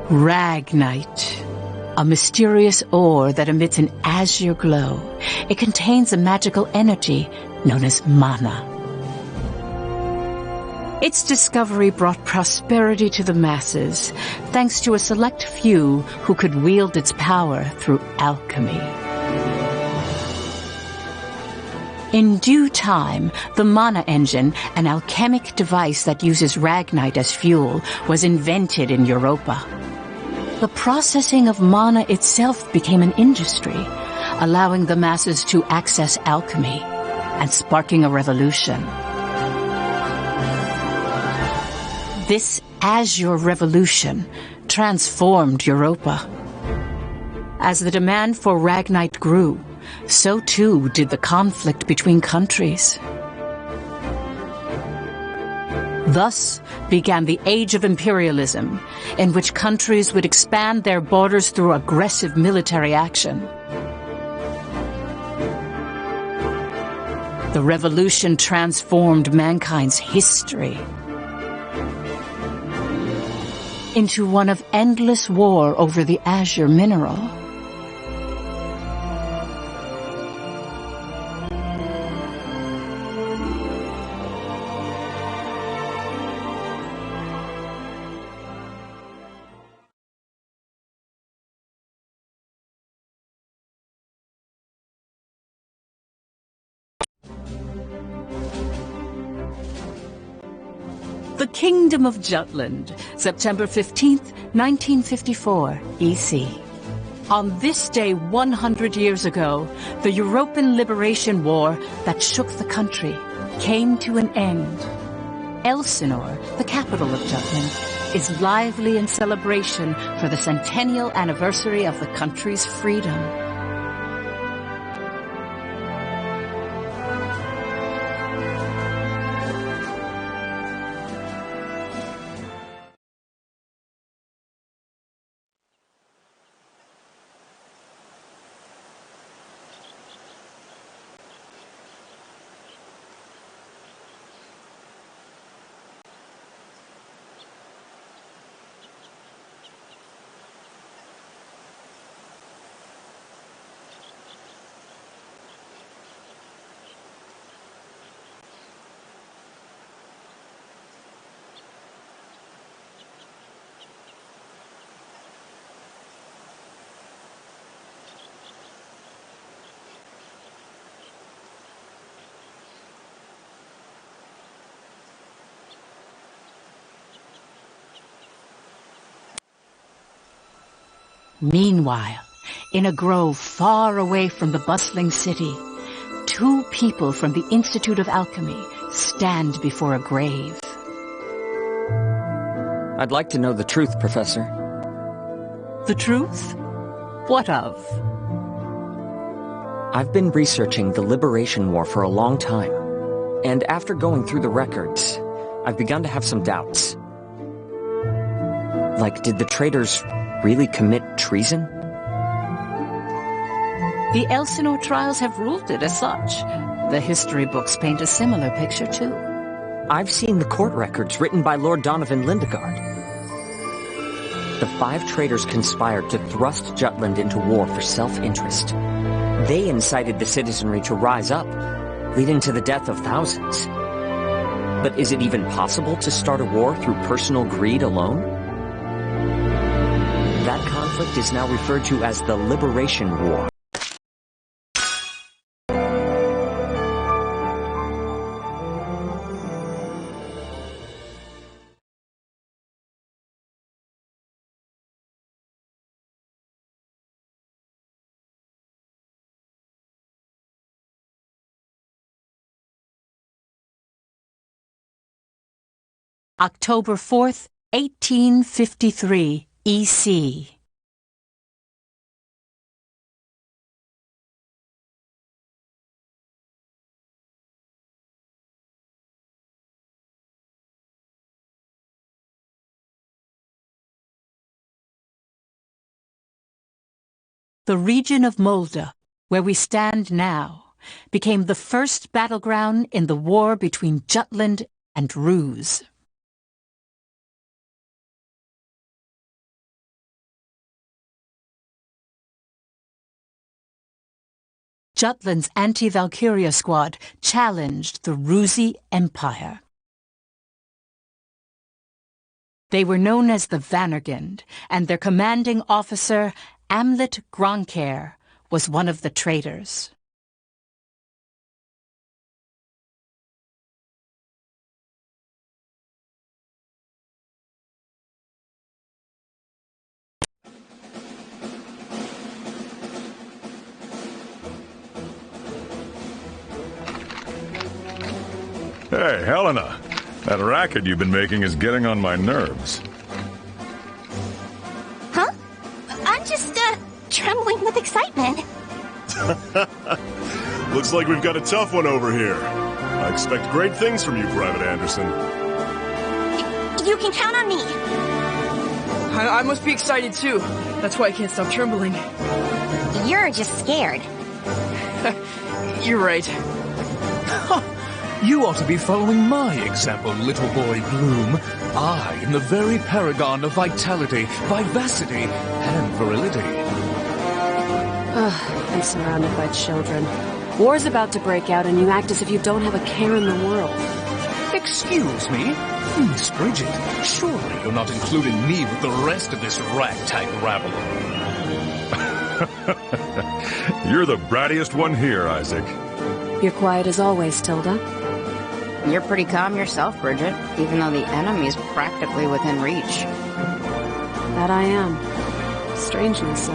Ragnite, a mysterious ore that emits an azure glow. It contains a magical energy known as mana. Its discovery brought prosperity to the masses, thanks to a select few who could wield its power through alchemy. In due time, the mana engine, an alchemic device that uses ragnite as fuel, was invented in Europa. The processing of mana itself became an industry, allowing the masses to access alchemy and sparking a revolution. This Azure Revolution transformed Europa. As the demand for ragnite grew, so too did the conflict between countries. Thus began the Age of Imperialism, in which countries would expand their borders through aggressive military action. The revolution transformed mankind's history into one of endless war over the azure mineral. The Kingdom of Jutland, September 15th, 1954, EC. On this day 100 years ago, the European Liberation War that shook the country came to an end. Elsinore, the capital of Jutland, is lively in celebration for the centennial anniversary of the country's freedom. Meanwhile, in a grove far away from the bustling city, two people from the Institute of Alchemy stand before a grave. I'd like to know the truth, Professor. The truth? What of? I've been researching the Liberation War for a long time, and after going through the records, I've begun to have some doubts. Like, did the traitors really commit treason? The Elsinore trials have ruled it as such. The history books paint a similar picture, too. I've seen the court records written by Lord Donovan Lindegard. The 5 traitors conspired to thrust Jutland into war for self-interest. They incited the citizenry to rise up, leading to the death of thousands. But is it even possible to start a war through personal greed alone? That conflict is now referred to as the Liberation War. October 4th, 1853, EC. the region of Molde, where we stand now, became the first battleground in the war between Jutland and Ruse. Jutland's anti-Valkyria squad challenged the Rusy Empire. They were known as the Vannergund, and their commanding officer, Amlet Gronkair, was one of the traitors. Hey, Helena. That racket you've been making is getting on my nerves. Huh? I'm just, trembling with excitement. Looks like we've got a tough one over here. I expect great things from you, Private Anderson. You can count on me. I must be excited too. That's why I can't stop trembling. You're just scared. You're right. You ought to be following my example, little boy Bloom. I am the very paragon of vitality, vivacity, and virility. I'm surrounded by children. War's about to break out and you act as if you don't have a care in the world. Excuse me? Miss Bridget, surely you're not including me with the rest of this ragtag rabble. You're the brattiest one here, Isaac. You're quiet as always, Tilda. You're pretty calm yourself, Bridget, even though the enemy's practically within reach. That I am. Strangely so.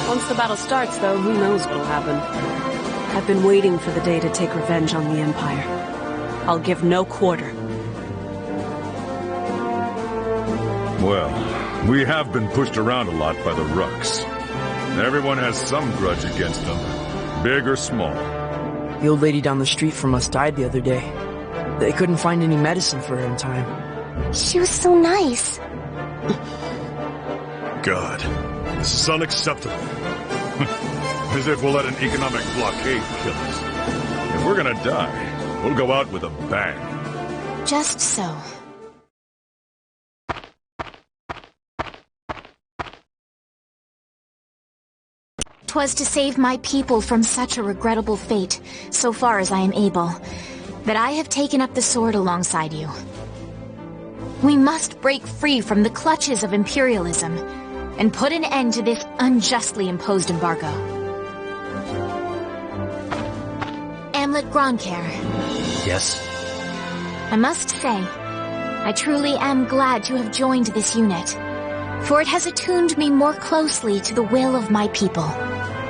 Once the battle starts, though, who knows what'll happen. I've been waiting for the day to take revenge on the Empire. I'll give no quarter. Well, we have been pushed around a lot by the Rucks. Everyone has some grudge against them, big or small. The old lady down the street from us died the other day. They couldn't find any medicine for her in time. She was so nice. God, this is unacceptable. As if we'll let an economic blockade kill us. If we're gonna die, we'll go out with a bang. Just so. 'Twas to save my people from such a regrettable fate, so far as I am able, that I have taken up the sword alongside you. We must break free from the clutches of imperialism and put an end to this unjustly imposed embargo. Amlet Gronkair. Yes? I must say, I truly am glad to have joined this unit, for it has attuned me more closely to the will of my people.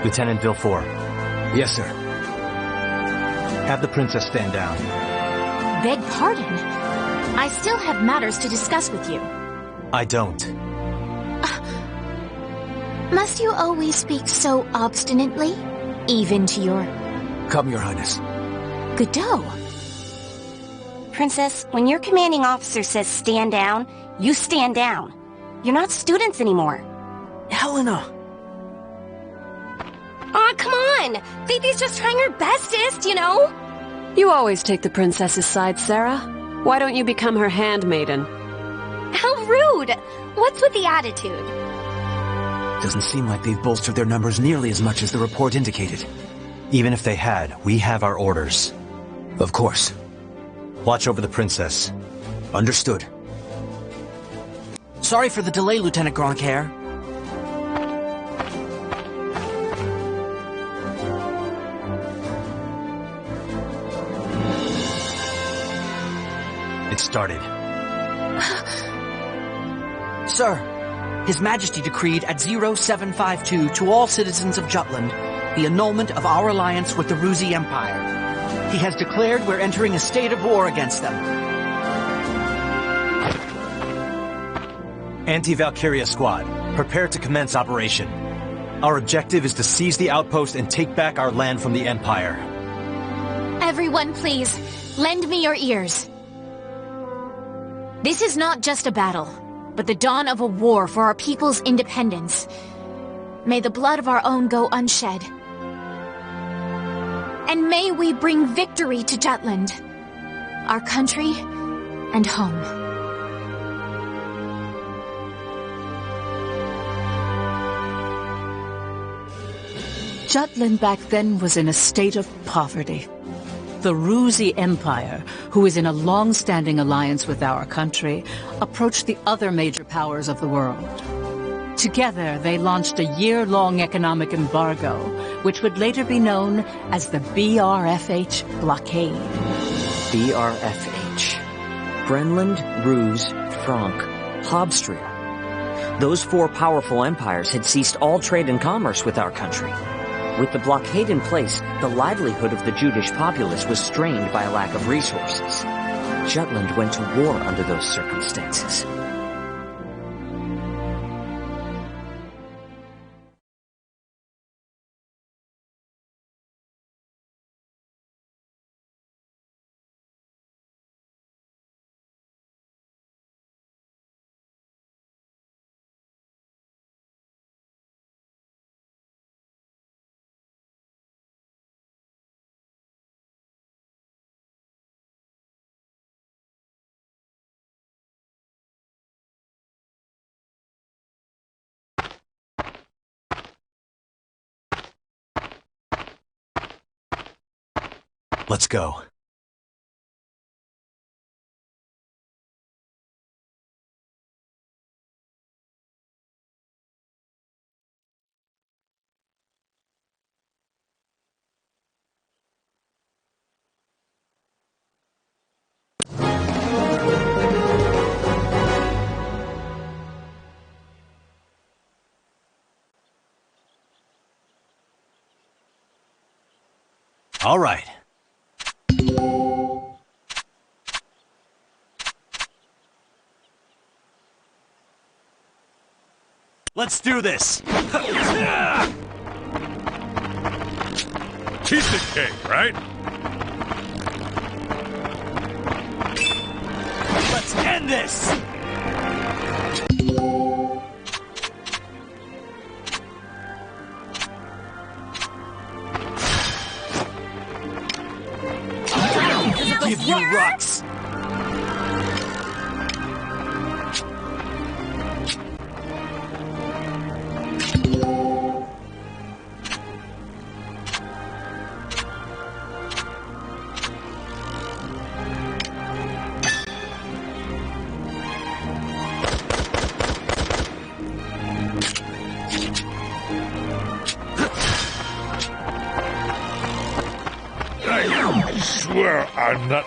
Lieutenant Villefort. Yes, sir. Have the princess stand down. Beg pardon? I still have matters to discuss with you. I don't. Must you always speak so obstinately? Even to your... Come, Your Highness. Godot. Princess, when your commanding officer says stand down, you stand down. You're not students anymore. Helena! Aw, come on! Phoebe's just trying her bestest, you know? You always take the princess's side, Sarah. Why don't you become her handmaiden? How rude! What's with the attitude? Doesn't seem like they've bolstered their numbers nearly as much as the report indicated. Even if they had, we have our orders. Of course. Watch over the princess. Understood. Sorry for the delay, Lieutenant Gronkair. It started. Sir, His Majesty decreed at 0752 to all citizens of Jutland the annulment of our alliance with the Rusy Empire. He has declared we're entering a state of war against them. Anti-Valkyria squad, prepare to commence operation. Our objective is to seize the outpost and take back our land from the Empire. Everyone, please, lend me your ears. This is not just a battle, but the dawn of a war for our people's independence. May the blood of our own go unshed. And may we bring victory to Jutland, our country and home. Jutland back then was in a state of poverty. The Ruzi Empire, who is in a long-standing alliance with our country, approached the other major powers of the world. Together, they launched a year-long economic embargo, which would later be known as the BRFH blockade. BRFH. Brenland, Ruse, Frank, Habstria. Those four powerful empires had ceased all trade and commerce with our country. With the blockade in place, the livelihood of the Judish populace was strained by a lack of resources. Jutland went to war under those circumstances. Let's go. All right. Let's do this! Piece of cake, right? Let's end this! Give you rocks! I swear I'm not...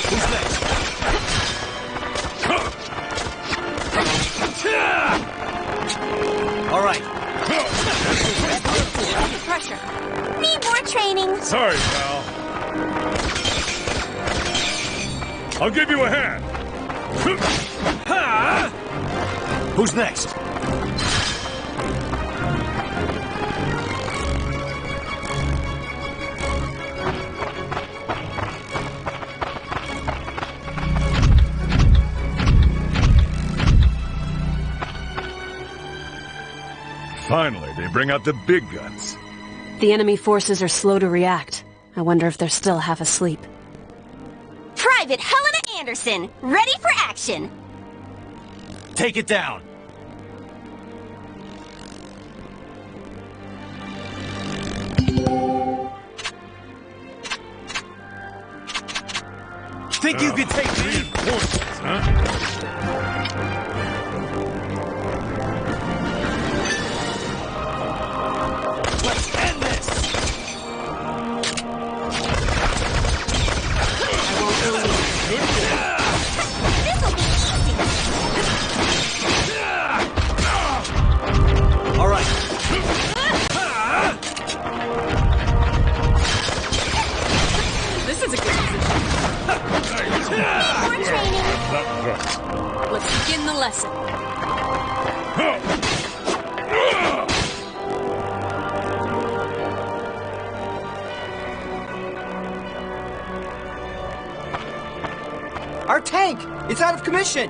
Who's next? All right. Pressure. Need more training. Sorry, pal. I'll give you a hand. Who's next? Finally, they bring out the big guns. The enemy forces are slow to react. I wonder if they're still half asleep. Private Helena Anderson, ready for action. Take it down. Think you could take me? Reinforcements, huh? Let's end this! This'll be easy. All right. This is a good position. More training. Not right. Let's begin the lesson. Our tank! It's out of commission!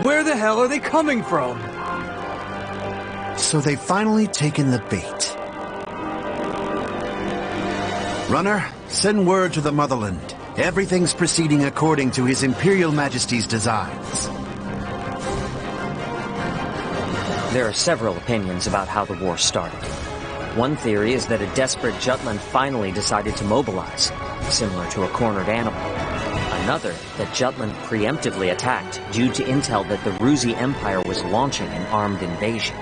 Where the hell are they coming from? So they've finally taken the bait. Runner, send word to the motherland. Everything's proceeding according to His Imperial Majesty's designs. There are several opinions about how the war started. One theory is that a desperate Jutland finally decided to mobilize, similar to a cornered animal. Another, that Jutland preemptively attacked due to intel that the Ruzi Empire was launching an armed invasion.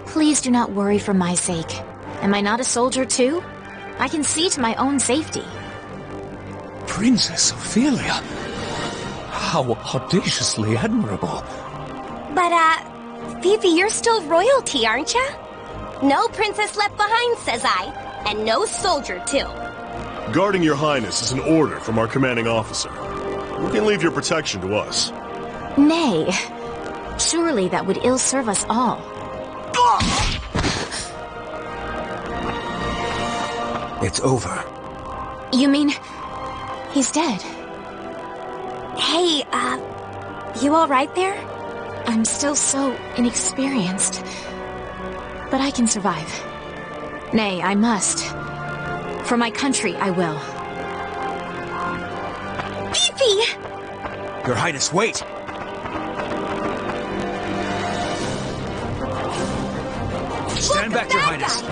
Please do not worry for my sake. Am I not a soldier too? I can see to my own safety. Princess Ophelia! How audaciously admirable. But, Fifi, you're still royalty, aren't ya? No princess left behind, says I. And no soldier, too. Guarding your highness is an order from our commanding officer. You can leave your protection to us. Nay. Surely that would ill serve us all. It's over. You mean... he's dead? Hey, you alright there? I'm still so inexperienced. But I can survive. Nay, I must. For my country, I will. Fifi! Your Highness, wait! Stand back, Your Highness!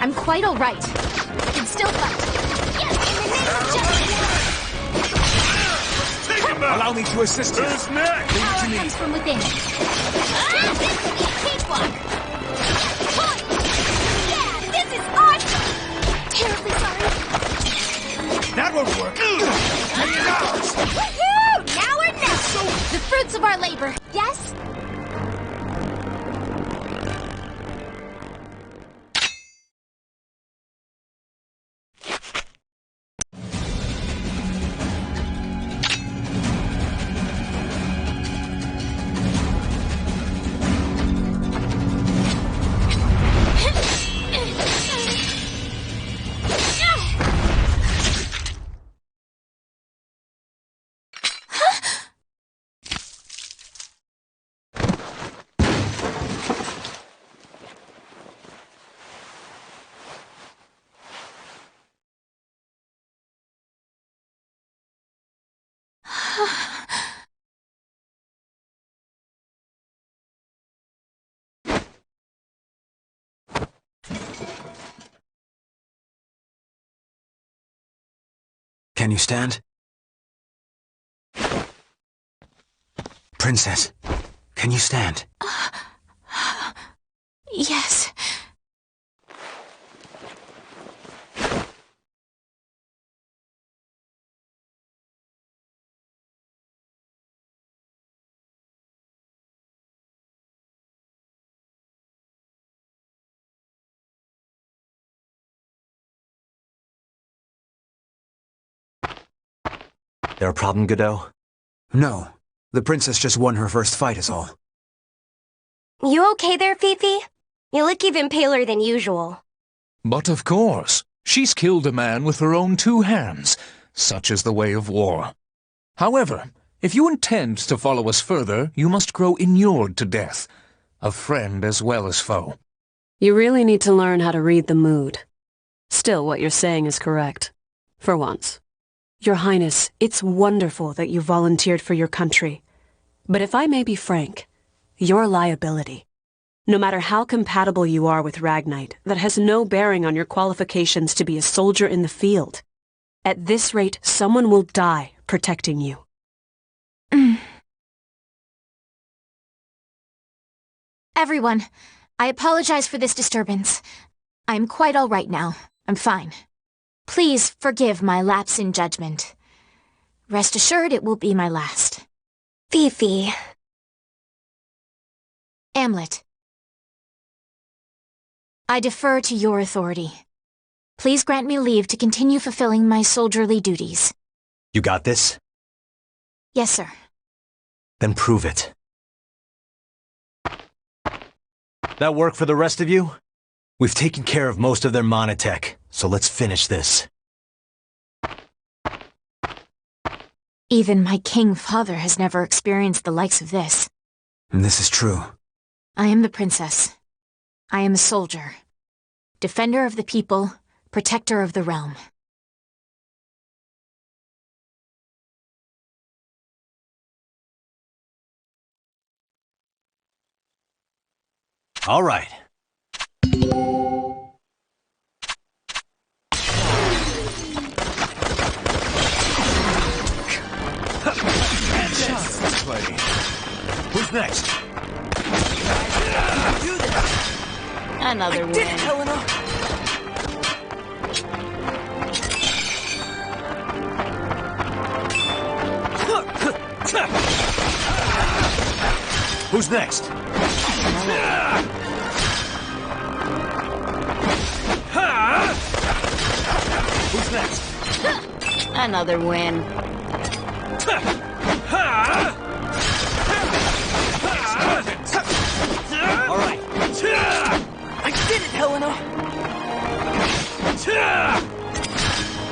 I'm quite all right. I can still fight. Yes, in the name of justice! Take him out! Allow me to assist you. Who's next? Power comes from within. This will be a cakewalk! Yeah, this is awesome! Terribly sorry. That won't work. Woohoo! Now or never! The fruits of our labor, yes? Can you stand? Princess, can you stand? Yes. There a problem, Godot? No. The princess just won her first fight is all. You okay there, Fifi? You look even paler than usual. But of course, she's killed a man with her own two hands. Such is the way of war. However, if you intend to follow us further, you must grow inured to death. A friend as well as foe. You really need to learn how to read the mood. Still, what you're saying is correct. For once. Your Highness, it's wonderful that you volunteered for your country. But if I may be frank, you're a liability. No matter how compatible you are with Ragnite, that has no bearing on your qualifications to be a soldier in the field. At this rate, someone will die protecting you. Everyone, I apologize for this disturbance. I'm quite all right now. I'm fine. Please forgive my lapse in judgment. Rest assured it will be my last. Fifi. Amlet. I defer to your authority. Please grant me leave to continue fulfilling my soldierly duties. You got this? Yes, sir. Then prove it. That work for the rest of you? We've taken care of most of their monotech, so let's finish this. Even my king father has never experienced the likes of this. And this is true. I am the princess. I am a soldier. Defender of the people, protector of the realm. All right. Who's next? Another win. Helena! Who's next? Who's next? Another win. All right. I did it, Helena!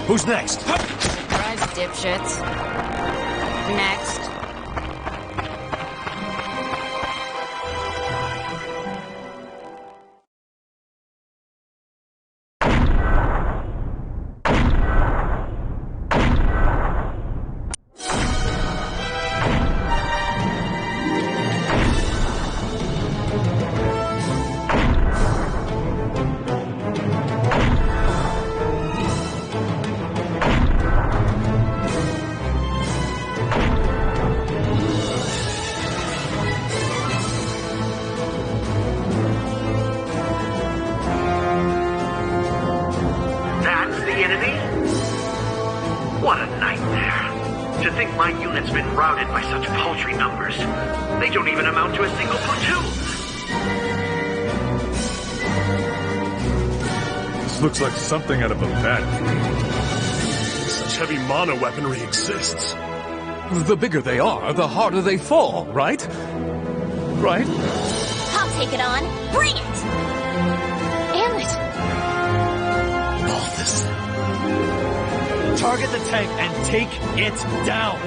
Who's next? Surprise, dipshits. Next. What a nightmare. To think my unit's been routed by such paltry numbers. They don't even amount to a single platoon. This looks like something out of a battlefield. Such heavy mono weaponry exists. The bigger they are, the harder they fall, right? Right? I'll take it on. Bring it! Ammit! Target the tank and take it down.